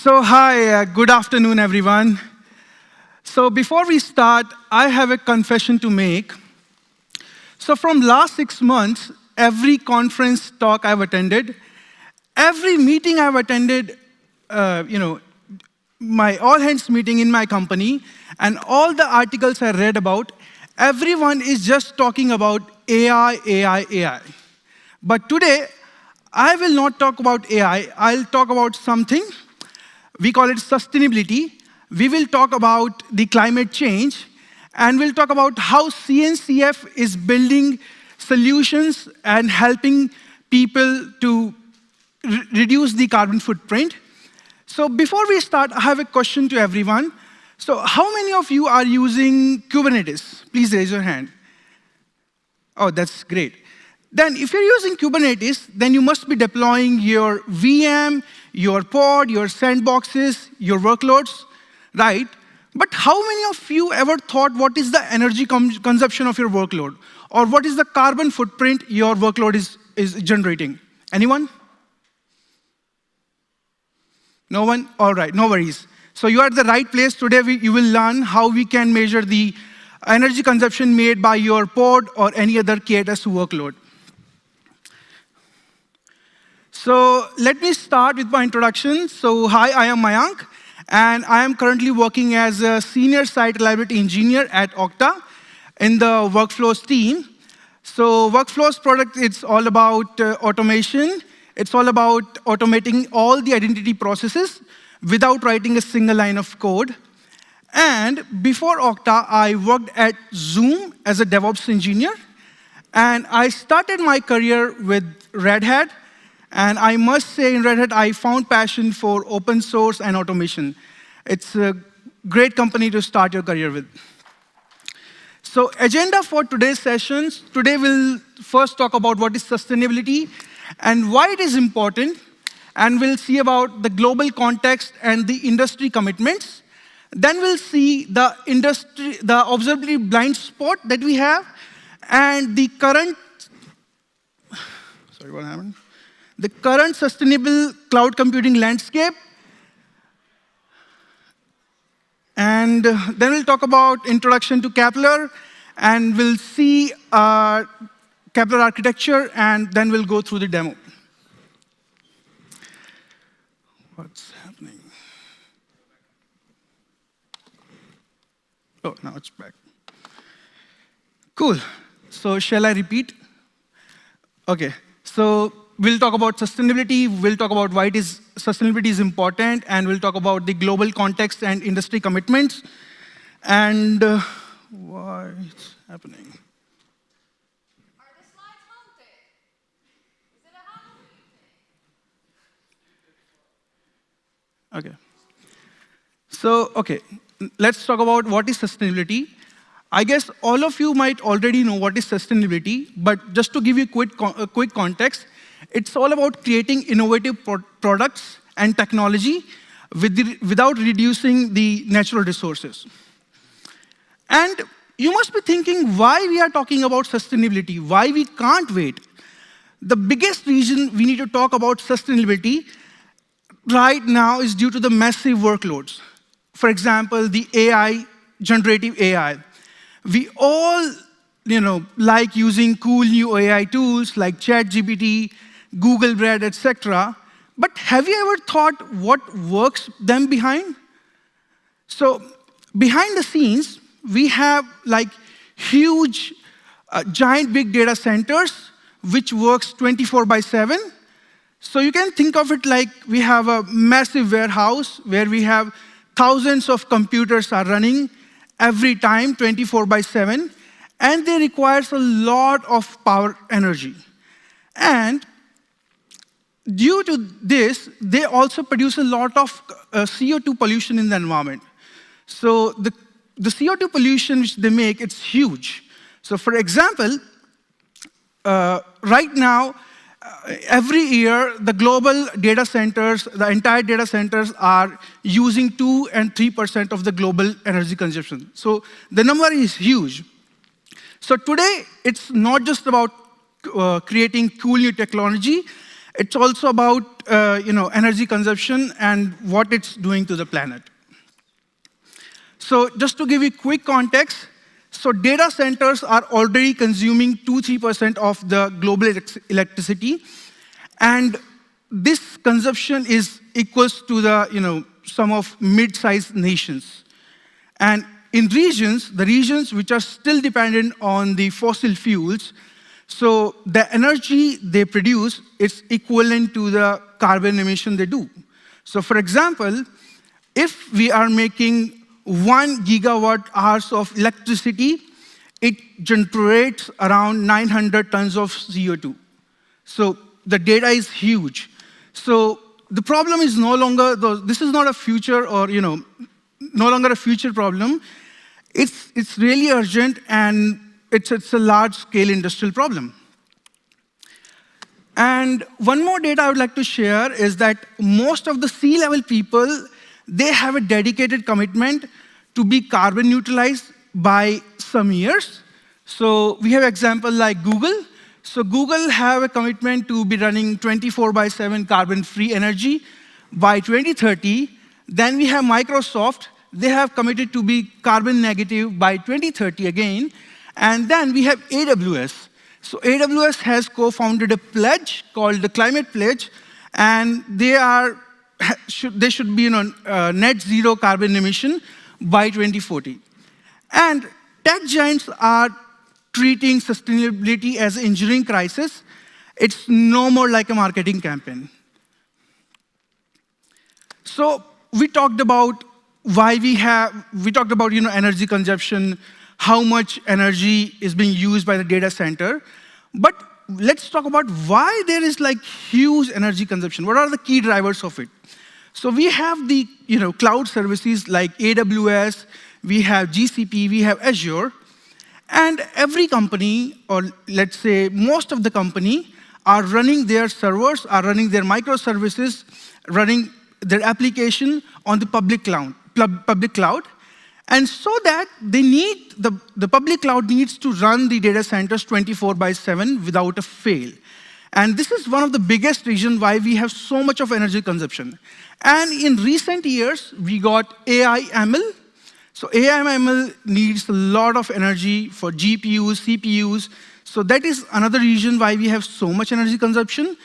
Good afternoon, everyone. So before we start, I have a confession to make. So from last 6 months, every conference talk I've attended, every meeting I've attended, my all hands meeting in my company, and all the articles I read about, everyone is just talking about AI, AI, AI. But today, I will not talk about AI, I'll talk about something. We call it sustainability. We will talk about the climate change, and we'll talk about how CNCF is building solutions and helping people to reduce the carbon footprint. So before we start, I have a question to everyone. So how many of you are using Kubernetes? Please raise your hand. Oh, that's great. Then if you're using Kubernetes, then you must be deploying your VM, your pod, your sandboxes, your workloads, right? But how many of you ever thought what is the energy consumption of your workload? Or what is the carbon footprint your workload is generating? Anyone? No one? All right, no worries. So you are at the right place. Today you will learn how we can measure the energy consumption made by your pod or any other K8s workload. So let me start with my introduction. So hi, I am Mayank, and I am currently working as a senior site reliability engineer at Okta in the Workflows team. So Workflows product, it's all about automation. It's all about automating all the identity processes without writing a single line of code. And before Okta, I worked at Zoom as a DevOps engineer. And I started my career with Red Hat. And I must say, in Red Hat, I found passion for open source and automation. It's a great company to start your career with. So agenda for today's sessions, today we'll first talk about what is sustainability and why it is important. And we'll see about the global context and the industry commitments. Then we'll see the observability blind spot that we have and the current, sorry, what happened? The current sustainable cloud computing landscape. And then we'll talk about introduction to Kepler, and we'll see Kepler architecture, and then we'll go through the demo. What's happening? Oh, now it's back. Cool. So shall I repeat? OK. So we'll talk about sustainability, we'll talk about why sustainability is important, and we'll talk about the global context and industry commitments, and why it's happening. Are the slides mounted? Is it a Halloween thing? OK. So, OK, let's talk about what is sustainability. I guess all of you might already know what is sustainability, but just to give you a quick context, it's all about creating innovative products and technology without reducing the natural resources. And you must be thinking why we are talking about sustainability, why we can't wait. The biggest reason we need to talk about sustainability right now is due to the massive workloads. For example, the AI, generative AI. We all like using cool new AI tools like ChatGPT, Google Bard, etc. But have you ever thought what works them behind? So behind the scenes, we have like huge, giant big data centers, which works 24/7. So you can think of it like we have a massive warehouse where we have thousands of computers are running every time, 24/7, and they require a lot of power energy. And due to this, they also produce a lot of CO2 pollution in the environment. So the CO2 pollution which they make, it's huge. So for example, right now, every year, the global data centers, the entire data centers are using 2 and 3% of the global energy consumption. So the number is huge. So today, it's not just about creating cool new technology. It's also about energy consumption and what it's doing to the planet. So just to give you quick context, so data centers are already consuming 2-3% of the global electricity, and this consumption is equals to the sum of mid-sized nations. And in the regions which are still dependent on the fossil fuels, so the energy they produce is equivalent to the carbon emission they do. So for example, if we are making 1 gigawatt hours of electricity, it generates around 900 tons of CO2. So the data is huge. So the problem is no longer, this is not a future or, no longer a future problem. It's really urgent, and it's a large-scale industrial problem. And one more data I would like to share is that most of the C-level people, they have a dedicated commitment to be carbon neutralized by some years. So we have example like Google. So Google have a commitment to be running 24/7 carbon-free energy by 2030. Then we have Microsoft. They have committed to be carbon negative by 2030 again. And then we have AWS. So AWS has co-founded a pledge called the Climate Pledge, and they should be on net zero carbon emission by 2040. And tech giants are treating sustainability as an engineering crisis. It's no more like a marketing campaign. So we talked about energy consumption, how much energy is being used by the data center. But let's talk about why there is like huge energy consumption. What are the key drivers of it? So we have the cloud services like AWS, we have GCP, we have Azure. And every company, or let's say most of the company, are running their servers, are running their microservices, running their application on the public cloud. And so that they need, the public cloud needs to run the data centers 24/7 without a fail. And this is one of the biggest reasons why we have so much of energy consumption. And in recent years, we got AI ML. So AI ML needs a lot of energy for GPUs, CPUs. So that is another reason why we have so much energy consumption.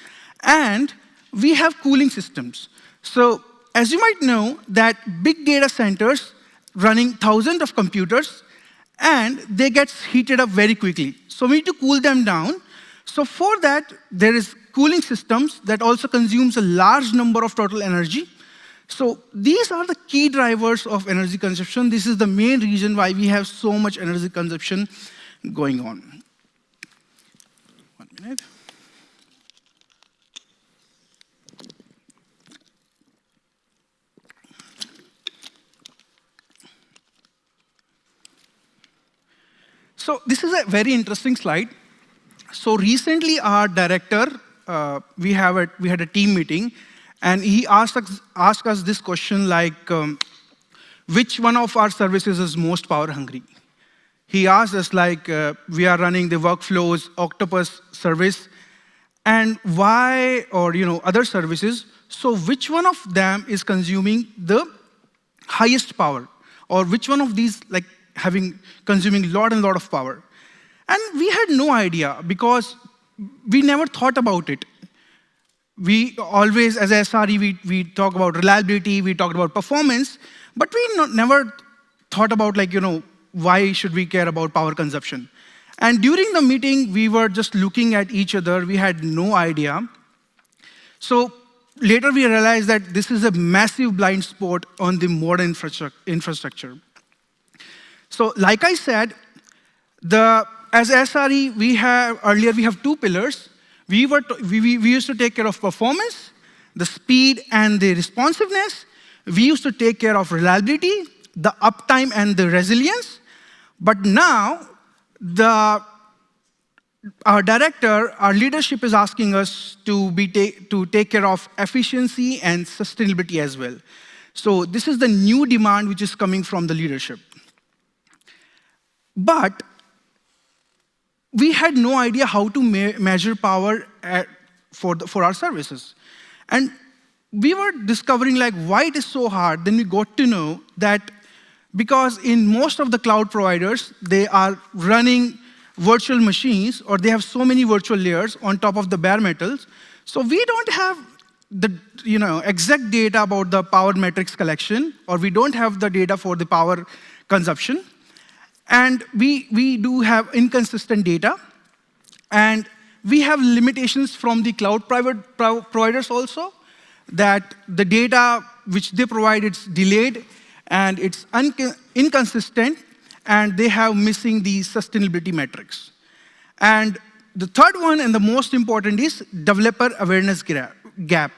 And we have cooling systems. So as you might know, that big data centers running thousands of computers, and they get heated up very quickly. So we need to cool them down. So for that, there is cooling systems that also consumes a large number of total energy. So these are the key drivers of energy consumption. This is the main reason why we have so much energy consumption going on. 1 minute. So this is a very interesting slide. So recently, our director, we had a team meeting, and he asked us this question like, which one of our services is most power hungry? He asked us like, we are running the workflows, Octopus service, and why, or other services. So which one of them is consuming the highest power, or which one of these like consuming a lot of power? And we had no idea because we never thought about it. We always, as a SRE, we talk about reliability, we talked about performance, but we never thought about why should we care about power consumption? And during the meeting, we were just looking at each other. We had no idea. So later we realized that this is a massive blind spot on the modern infrastructure. So like I said, as SRE, we have two pillars. We used to take care of performance, the speed and the responsiveness. We used to take care of reliability, the uptime and the resilience. But now, our director, our leadership is asking us to take care of efficiency and sustainability as well. So this is the new demand which is coming from the leadership. But we had no idea how to measure power for our services. And we were discovering like why it is so hard. Then we got to know that because in most of the cloud providers, they are running virtual machines, or they have so many virtual layers on top of the bare metals. So we don't have the exact data about the power metrics collection, or we don't have the data for the power consumption. And we do have inconsistent data. And we have limitations from the cloud providers also, that the data which they provide, it's delayed, and it's inconsistent, and they have missing the sustainability metrics. And the third one, and the most important, is developer awareness gap.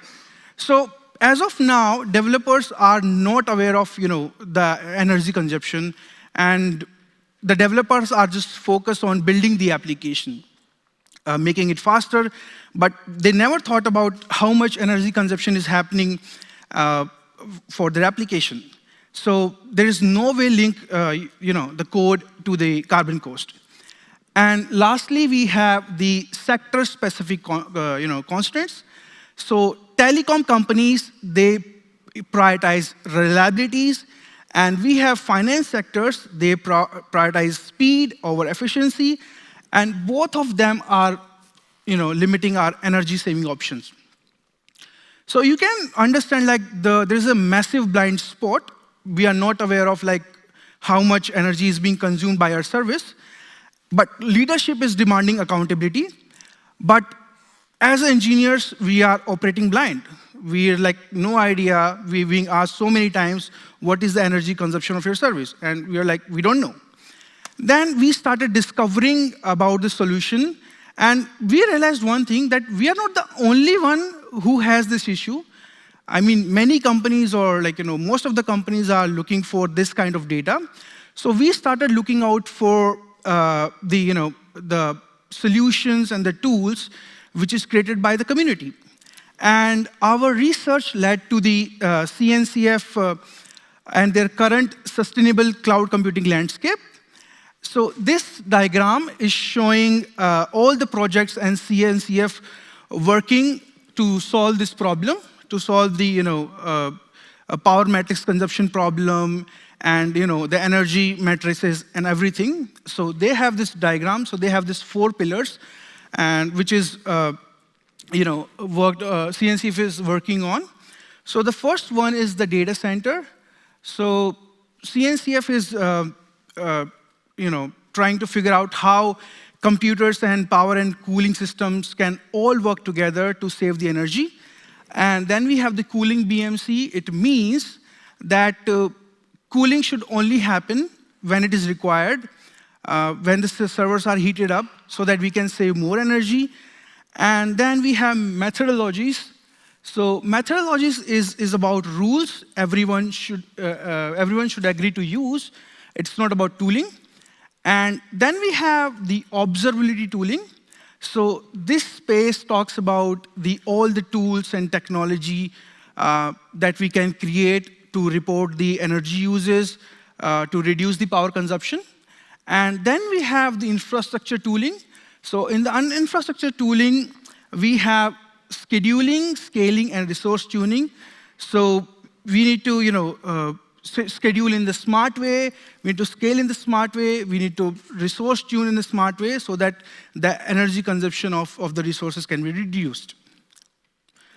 So as of now, developers are not aware of the energy consumption, and the developers are just focused on building the application, making it faster, but they never thought about how much energy consumption is happening for their application. So there is no way link the code to the carbon cost. And lastly, we have the sector-specific constraints. So telecom companies, they prioritize reliabilities, and we have finance sectors, they prioritize speed over efficiency, and both of them are limiting our energy saving options. So you can understand like there's a massive blind spot. We are not aware of like how much energy is being consumed by our service, but leadership is demanding accountability. But as engineers, we are operating blind. We are like no idea. We're being asked so many times, what is the energy consumption of your service? And we are like, we don't know. Then we started discovering about the solution, and we realized one thing, that we are not the only one who has this issue. I mean, many companies, or most of the companies are looking for this kind of data. So we started looking out for the solutions and the tools which is created by the community. And our research led to the CNCF and their current sustainable cloud computing landscape. So this diagram is showing all the projects and CNCF working to solve this problem, to solve the power matrix consumption problem, and the energy matrices and everything. So they have this diagram. So they have these 4 pillars, and which is CNCF is working on. So the first one is the data center. So CNCF is trying to figure out how computers and power and cooling systems can all work together to save the energy. And then we have the cooling BMC. It means that cooling should only happen when it is required, when the servers are heated up, so that we can save more energy. And then we have methodologies. So methodologies is about rules everyone should agree to use. It's not about tooling. And then we have the observability tooling. So this space talks about all the tools and technology that we can create to report the energy uses, to reduce the power consumption. And then we have the infrastructure tooling. So in the infrastructure tooling, we have scheduling, scaling, and resource tuning. So we need to schedule in the smart way, we need to scale in the smart way, we need to resource tune in the smart way, so that the energy consumption of the resources can be reduced.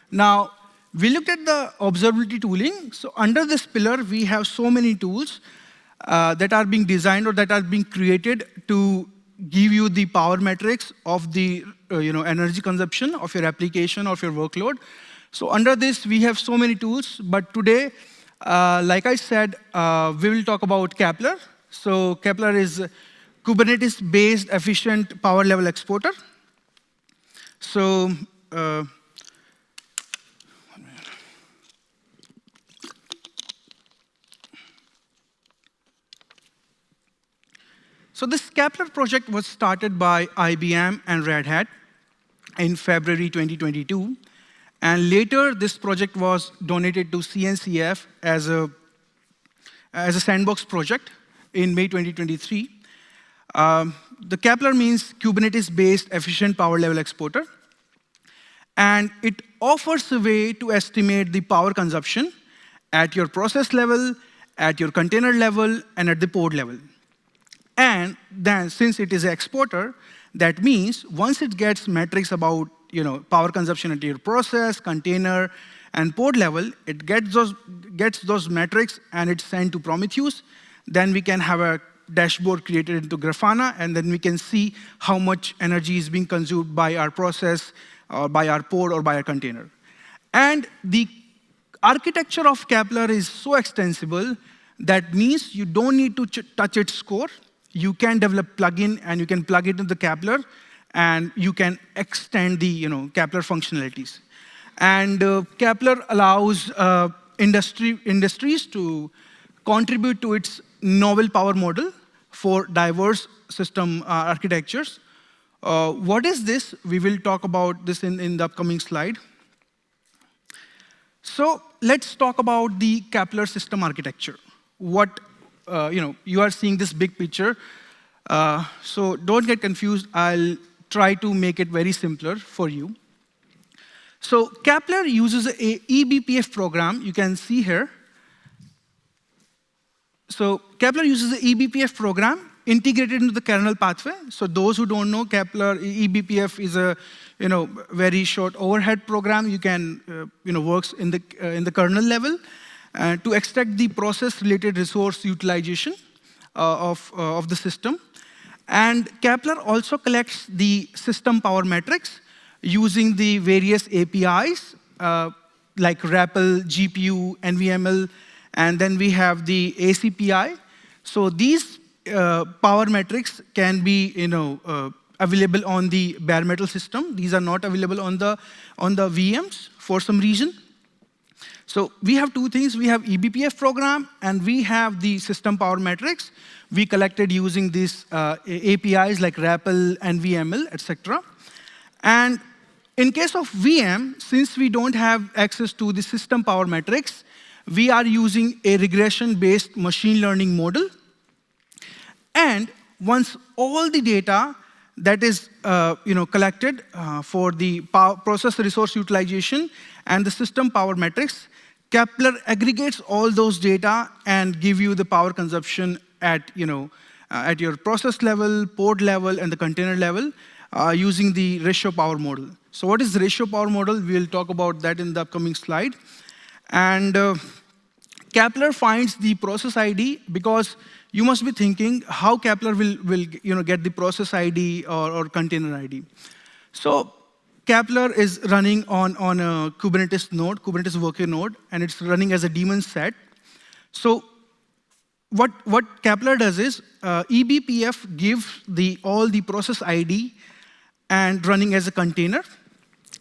Now, we looked at the observability tooling. So under this pillar, we have so many tools that are being designed or that are being created to give you the power metrics of the energy consumption of your application, of your workload. So under this, we have so many tools. But today, like I said, we will talk about Kepler. So Kepler is a Kubernetes-based efficient power level exporter. So So this Kepler project was started by IBM and Red Hat in February 2022. And later, this project was donated to CNCF as a sandbox project in May 2023. The Kepler means Kubernetes-based efficient power level exporter. And it offers a way to estimate the power consumption at your process level, at your container level, and at the pod level. And then, since it is an exporter, that means once it gets metrics about power consumption at your process, container, and pod level, it gets those metrics and it's sent to Prometheus. Then we can have a dashboard created into Grafana, and then we can see how much energy is being consumed by our process, or by our pod, or by our container. And the architecture of Kepler is so extensible that means you don't need to touch its core. You can develop plugin, and you can plug it into Kepler, and you can extend the Kepler functionalities. And Kepler allows industries to contribute to its novel power model for diverse system architectures. What is this? We will talk about this in the upcoming slide. So let's talk about the Kepler system architecture. What you are seeing this big picture. So don't get confused. I'll try to make it very simpler for you. So Kepler uses a eBPF program. You can see here. So Kepler uses the eBPF program integrated into the kernel pathway. So those who don't know, Kepler eBPF is a very short overhead program. You can works in the kernel level to extract the process-related resource utilization of the system. And Kepler also collects the system power metrics using the various APIs like REPL, GPU, NVML, and then we have the ACPI. So these power metrics can be available on the bare metal system. These are not available on the VMs for some reason. So we have two things. We have eBPF program, and we have the system power metrics we collected using these APIs like REPL, NVML, etc. And in case of VM, since we don't have access to the system power metrics, we are using a regression-based machine learning model. And once all the data that is collected for the process resource utilization and the system power metrics, Kepler aggregates all those data and give you the power consumption at your process level, pod level, and the container level using the ratio power model. So what is the ratio power model? We'll talk about that in the upcoming slide. And Kepler finds the process ID because you must be thinking how Kepler will get the process ID or container ID. So Kepler is running on a Kubernetes node, Kubernetes worker node, and it's running as a daemon set. So what Kepler does is eBPF gives all the process ID and running as a container,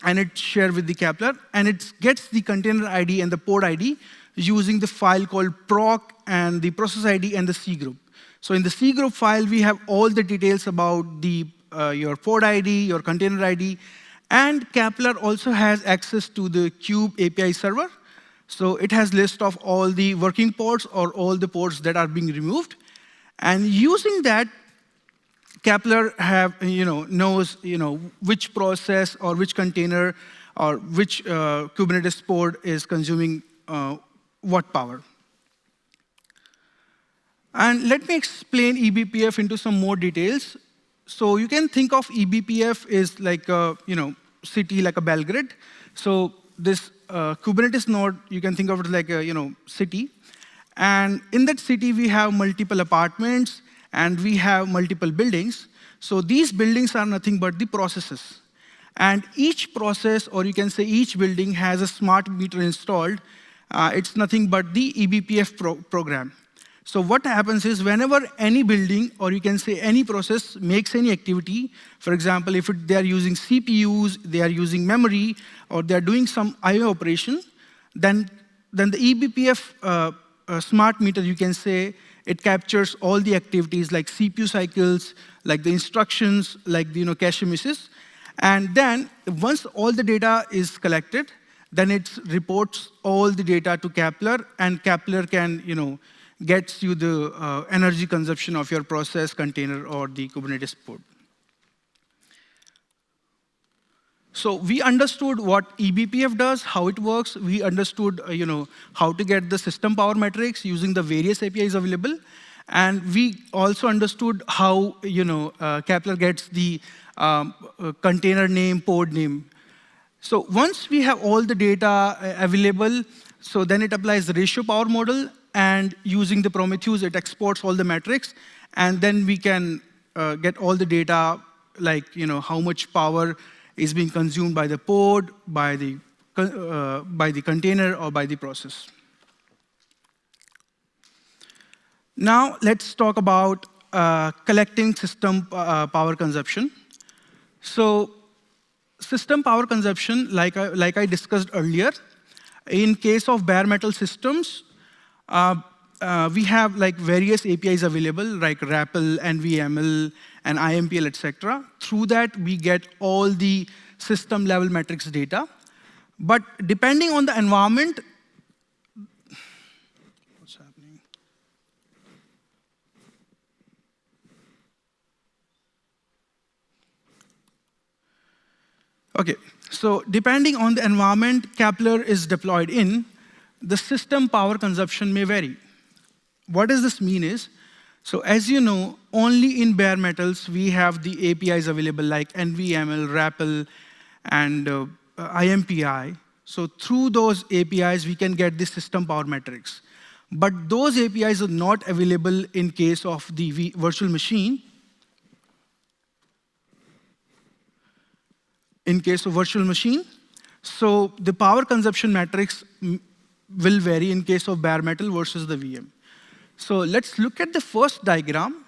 and it's shared with the Kepler, and it gets the container ID and the pod ID using the file called proc and the process ID and the C group. So in the C group file, we have all the details about your pod ID, your container ID, and Kepler also has access to the Kube API server. So it has list of all the working ports or all the ports that are being removed. And using that, Kepler knows which process or which container or which Kubernetes pod is consuming what power. And let me explain eBPF into some more details. So you can think of eBPF is like a city, like a Belgrade. So this Kubernetes node, you can think of it like a city. And in that city, we have multiple apartments, and we have multiple buildings. So these buildings are nothing but the processes. And each process, or you can say each building, has a smart meter installed. It's nothing but the eBPF program. So what happens is whenever any building, or you can say any process, makes any activity, for example, if they are using CPUs, they are using memory, or they are doing some I/O operation, then the eBPF smart meter, you can say, it captures all the activities like CPU cycles, like the instructions, like the cache misses. And then once all the data is collected, then it reports all the data to Kepler, and Kepler can gets you the energy consumption of your process, container, or the Kubernetes pod. So we understood what eBPF does, how it works. We understood, how to get the system power metrics using the various APIs available. And we also understood how, Kepler gets the container name, pod name. So once we have all the data available, so then it applies the ratio power model, and using the Prometheus, it exports all the metrics, and then we can get all the data, like how much power is being consumed by the pod, by the container, or by the process. Now let's talk about collecting system power consumption. So system power consumption, like I discussed earlier, in case of bare metal systems, we have like various APIs available, like RAPL, NVML, and IMPL, etc. Through that, we get all the system level metrics data. But depending on the environment, what's happening? Okay, so depending on the environment Kepler is deployed in, the system power consumption may vary. What does this mean is, so as you know, only in bare metals we have the APIs available like NVML, RAPL, and IMPI. So through those APIs, we can get the system power metrics. But those APIs are not available in case of the virtual machine. In case of virtual machine, so the power consumption metrics will vary in case of bare metal versus the VM. So let's look at the first diagram.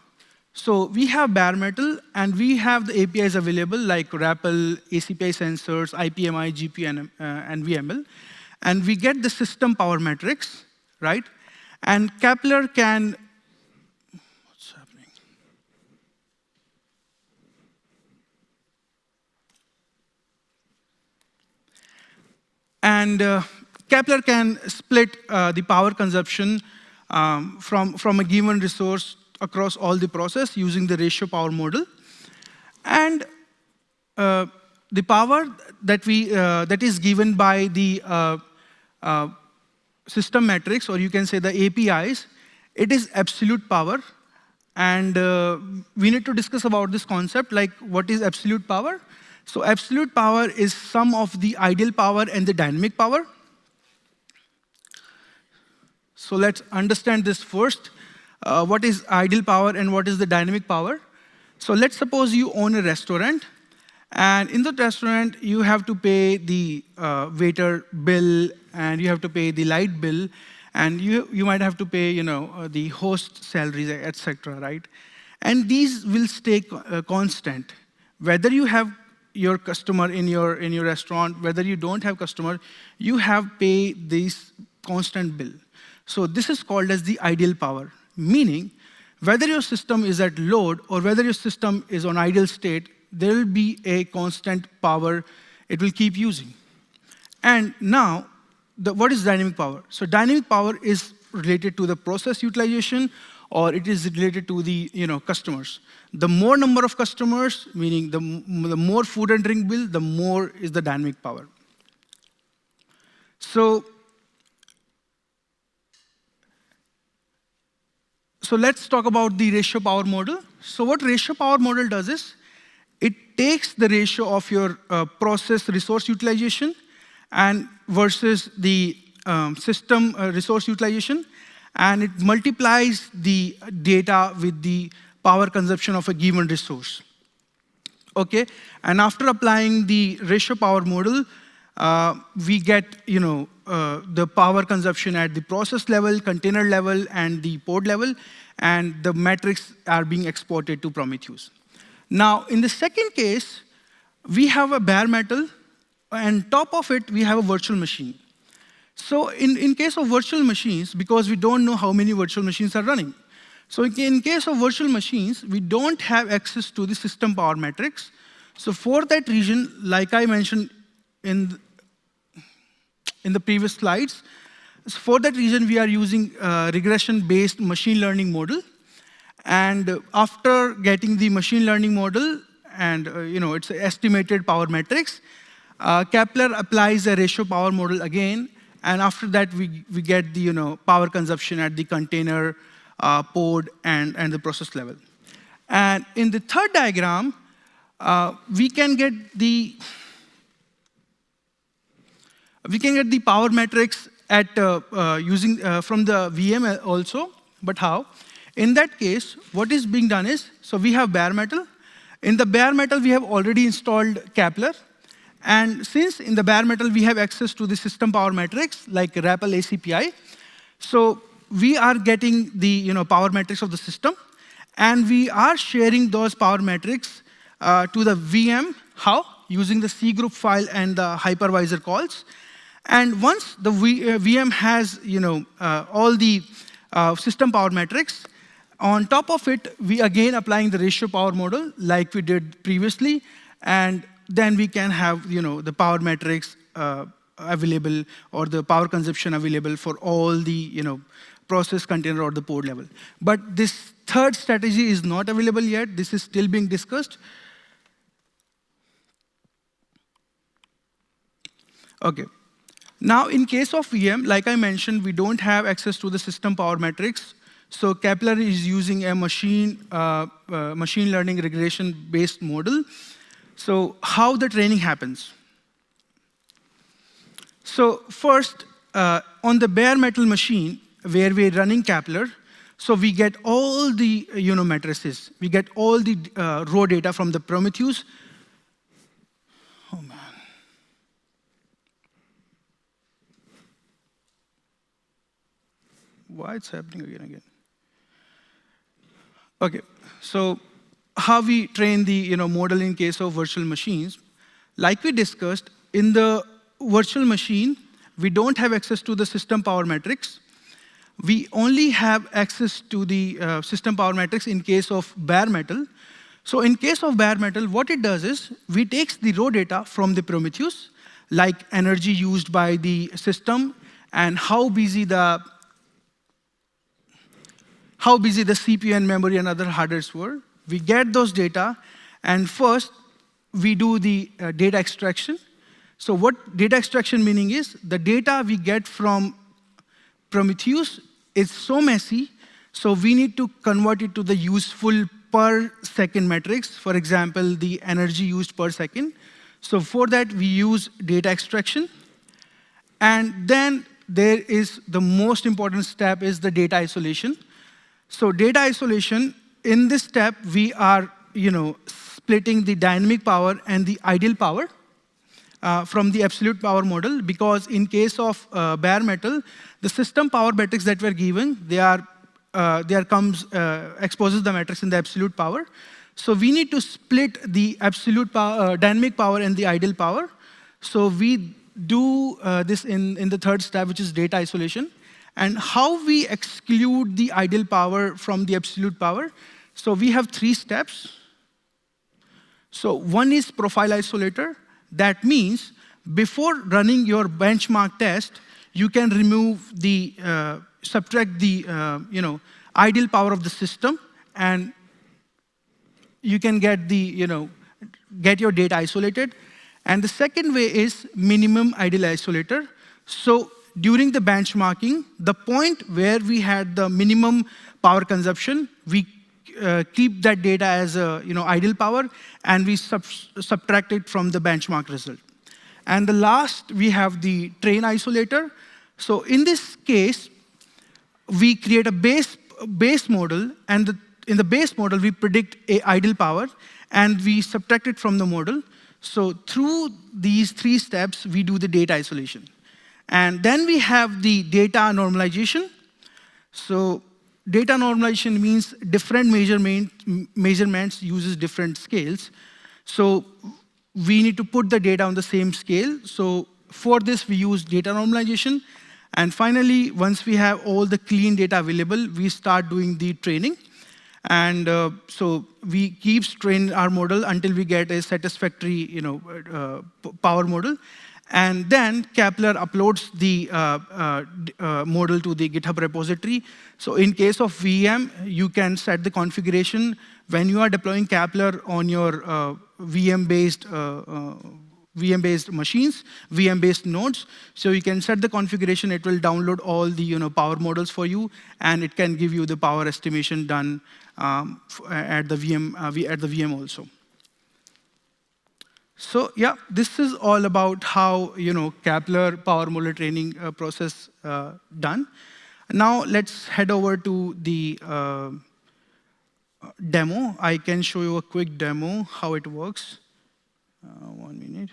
So we have bare metal, and we have the APIs available like RAPL, ACPI sensors, IPMI, GPU, and VML. And we get the system power metrics, right? And Kepler can, what's happening? And Kepler can split the power consumption from a given resource across all the process using the ratio power model. And the power that is given by the system metrics, or you can say the APIs, it is absolute power. And we need to discuss about this concept, like what is absolute power? So absolute power is sum of the ideal power and the dynamic power. So let's understand this first. What is ideal power and what is the dynamic power? So let's suppose you own a restaurant, and in the restaurant, you have to pay the waiter bill, and you have to pay the light bill, and you might have to pay the host salaries, etc., right? And these will stay constant. Whether you have your customer in your restaurant, whether you don't have customer, you have pay this constant bill. So this is called as the ideal power, meaning whether your system is at load or whether your system is on idle state, there will be a constant power it will keep using. And now, what is dynamic power? So dynamic power is related to the process utilization, or it is related to the customers. The more number of customers, meaning the more food and drink bill, the more is the dynamic power. So let's talk about the ratio power model. So what ratio power model does is, it takes the ratio of your process resource utilization and versus the system resource utilization, and it multiplies the data with the power consumption of a given resource. Okay, and after applying the ratio power model, we get the power consumption at the process level, container level, and the pod level, and the metrics are being exported to Prometheus. Now, in the second case, we have a bare metal, and top of it, we have a virtual machine. So in case of virtual machines, because we don't know how many virtual machines are running, so in case of virtual machines, we don't have access to the system power metrics. So for that reason, like I mentioned in the previous slides, for that reason, we are using regression-based machine learning model. And after getting the machine learning model and its estimated power metrics, Kepler applies a ratio power model again, and after that we get the power consumption at the container, pod, and the process level. And in the third diagram, we can get the power metrics at using from the VM also. But how? In that case, what is being done is, so we have bare metal. In the bare metal, we have already installed Kepler. And since in the bare metal, we have access to the system power metrics like REPL ACPI, so we are getting the power metrics of the system, and we are sharing those power metrics to the VM. How? Using the cgroup file and the hypervisor calls. And once the VM has all the system power metrics, on top of it, we again applying the ratio power model like we did previously, and then we can have the power metrics available or the power consumption available for all the process, container, or the pod level. But this third strategy is not available yet. This is still being discussed. Okay. Now, in case of VM, like I mentioned, we don't have access to the system power metrics. So Kepler is using a machine learning regression-based model. So how the training happens? So first, on the bare metal machine where we're running Kepler, so we get all the matrices. We get all the raw data from the Prometheus. Oh man. Why it's happening again? Okay, so how we train the model in case of virtual machines. Like we discussed, in the virtual machine, we don't have access to the system power metrics. We only have access to the system power metrics in case of bare metal. So in case of bare metal, what it does is, we takes the raw data from the Prometheus, like energy used by the system and how busy the CPU and memory and other hard drives were. We get those data, and first, we do the data extraction. So what data extraction meaning is, the data we get from Prometheus is so messy, so we need to convert it to the useful per second metrics, for example, the energy used per second. So for that, we use data extraction. And then there is the most important step is the data isolation. So data isolation, in this step, we are splitting the dynamic power and the ideal power from the absolute power model, because in case of bare metal, the system power metrics that were given, exposes the matrix in the absolute power. So we need to split the absolute power, dynamic power and the ideal power. So we do this in the third step, which is data isolation. And how we exclude the ideal power from the absolute power. So we have 3 steps. So one is profile isolator. That means before running your benchmark test, you can remove the, subtract the ideal power of the system, and you can get the, get your data isolated. And the second way is minimum ideal isolator. So during the benchmarking, the point where we had the minimum power consumption, we keep that data as a ideal power, and we subtract it from the benchmark result. And the last, we have the train isolator. So in this case, we create a base model, and in the base model, we predict a ideal power, and we subtract it from the model. So through these 3 steps, we do the data isolation. And then we have the data normalization. So data normalization means different measurements uses different scales. So we need to put the data on the same scale. So for this, we use data normalization. And finally, once we have all the clean data available, we start doing the training. And so we keep training our model until we get a satisfactory power model. And then Kepler uploads the model to the GitHub repository. So in case of VM, you can set the configuration when you are deploying Kepler on your VM-based VM-based machines, VM-based nodes. So you can set the configuration. It will download all the power models for you, and it can give you the power estimation done at the VM also. So yeah, this is all about how Kepler power model training process done. Now let's head over to the demo. I can show you a quick demo how it works. 1 minute.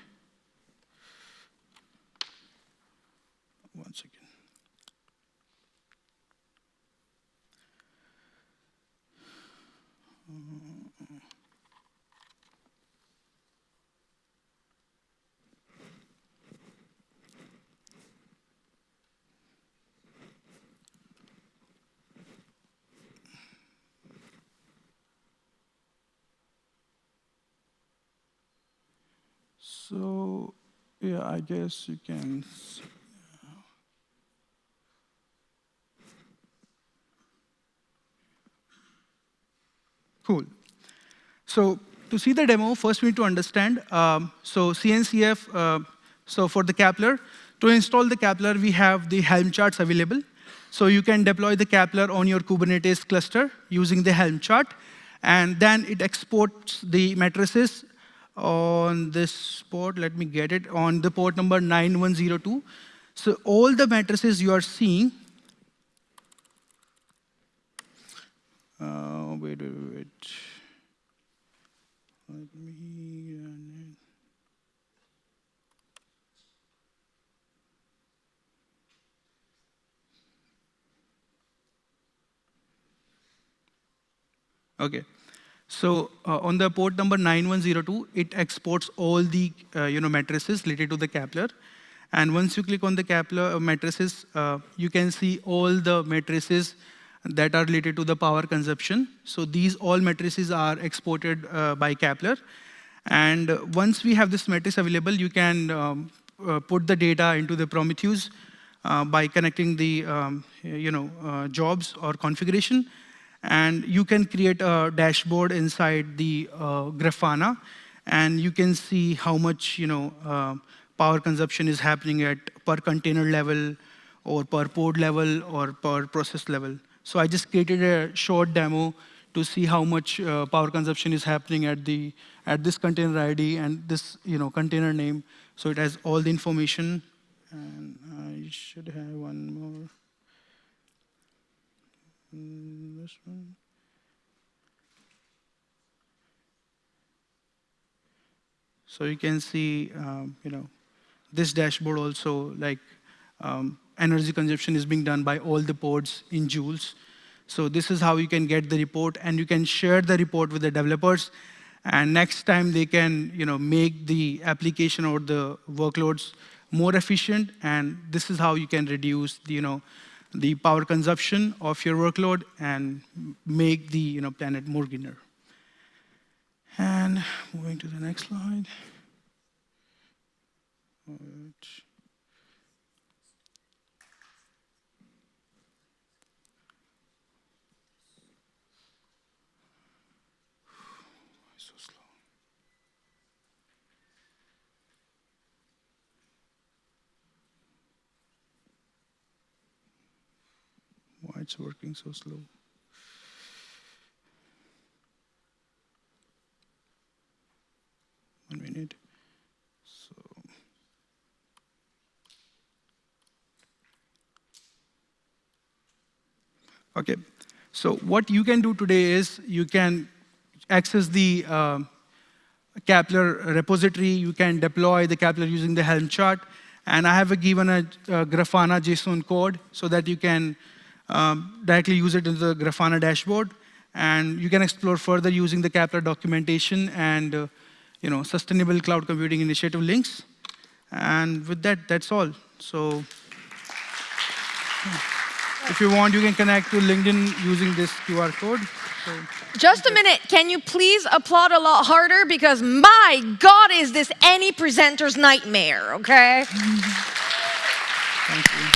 1 second. So, yeah, I guess you can. Cool. So to see the demo, first we need to understand. So CNCF, so for the Kepler, to install the Kepler, we have the Helm charts available. So you can deploy the Kepler on your Kubernetes cluster using the Helm chart, and then it exports the matrices on this port. Let me get it, on the port number 9102. So all the matrices you are seeing, wait. Let me run it. Okay. So on the port number 9102, it exports all the matrices related to the Kepler. And once you click on the Kepler matrices, you can see all the matrices that are related to the power consumption. So these all matrices are exported by Kepler. And once we have this matrix available, you can put the data into the Prometheus by connecting the jobs or configuration. And you can create a dashboard inside the Grafana, and you can see how much power consumption is happening at per container level, or per pod level, or per process level. So I just created a short demo to see how much power consumption is happening at this container ID and this container name. So it has all the information, and I should have one more. This one. So you can see, this dashboard also, like energy consumption is being done by all the pods in joules. So this is how you can get the report, and you can share the report with the developers. And next time they can, make the application or the workloads more efficient. And this is how you can reduce the power consumption of your workload and make the planet more greener. And moving to the next slide. So slow. Why it's working so slow? One minute. So, okay. So what you can do today is you can access the Kepler repository. You can deploy the Kepler using the Helm chart. And I have given a Grafana JSON code so that you can directly use it in the Grafana dashboard. And you can explore further using the Kepler documentation and Sustainable Cloud Computing Initiative links. And with that, that's all. So if you want, you can connect to LinkedIn using this QR code. So, Just a minute. Can you please applaud a lot harder? Because my God, is this any presenter's nightmare, okay? thank you.